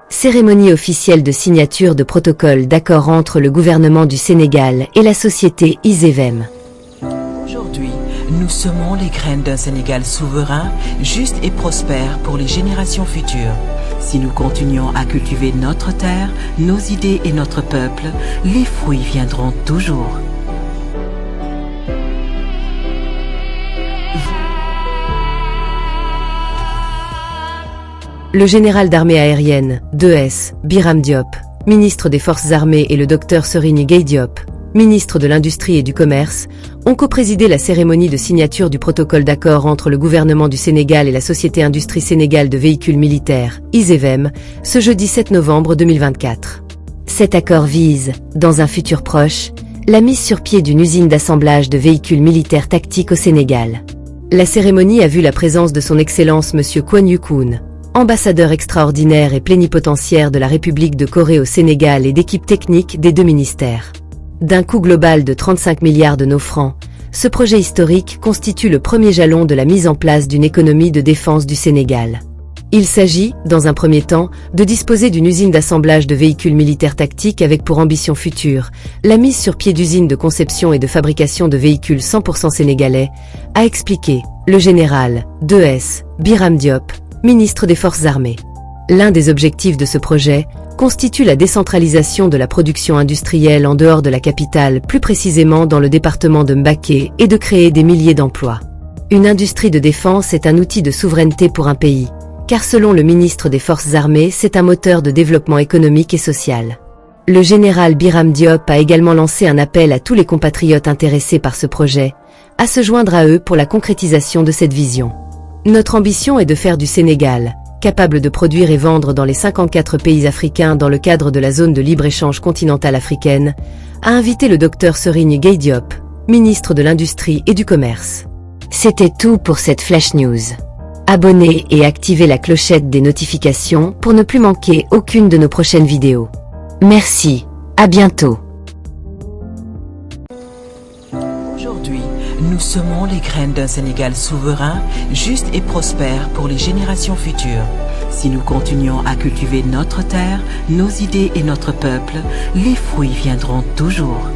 Cérémonie officielle de signature de protocole d'accord entre le gouvernement du Sénégal et la société ISEVEM. Aujourd'hui, nous semons les graines d'un Sénégal souverain, juste et prospère pour les générations futures. Si nous continuons à cultiver notre terre, nos idées et notre peuple, les fruits viendront toujours. Le général d'armée aérienne, 2S, Biram Diop, ministre des Forces armées et le docteur Serigne Gueye Diop, ministre de l'Industrie et du Commerce, ont coprésidé la cérémonie de signature du protocole d'accord entre le gouvernement du Sénégal et la Société Industrie Sénégal de Véhicules Militaires, ISEVEM, ce jeudi 7 novembre 2024. Cet accord vise, dans un futur proche, la mise sur pied d'une usine d'assemblage de véhicules militaires tactiques au Sénégal. La cérémonie a vu la présence de son Excellence M. Kwon Yu-kun, ambassadeur extraordinaire et plénipotentiaire de la République de Corée au Sénégal et d'équipes techniques des deux ministères. D'un coût global de 35 milliards de nos francs, ce projet historique constitue le premier jalon de la mise en place d'une économie de défense du Sénégal. Il s'agit, dans un premier temps, de disposer d'une usine d'assemblage de véhicules militaires tactiques avec pour ambition future la mise sur pied d'usines de conception et de fabrication de véhicules 100% sénégalais, a expliqué le général 2S, Biram Diop, ministre des Forces armées. L'un des objectifs de ce projet constitue la décentralisation de la production industrielle en dehors de la capitale, plus précisément dans le département de Mbacké, et de créer des milliers d'emplois. Une industrie de défense est un outil de souveraineté pour un pays, car selon le ministre des Forces armées, c'est un moteur de développement économique et social. Le général Biram Diop a également lancé un appel à tous les compatriotes intéressés par ce projet, à se joindre à eux pour la concrétisation de cette vision. Notre ambition est de faire du Sénégal, capable de produire et vendre dans les 54 pays africains dans le cadre de la zone de libre-échange continentale africaine, a invité le docteur Serigne Gueye Diop, ministre de l'Industrie et du Commerce. C'était tout pour cette Flash News. Abonnez et activez la clochette des notifications pour ne plus manquer aucune de nos prochaines vidéos. Merci, à bientôt. Aujourd'hui, nous semons les graines d'un Sénégal souverain, juste et prospère pour les générations futures. Si nous continuons à cultiver notre terre, nos idées et notre peuple, les fruits viendront toujours.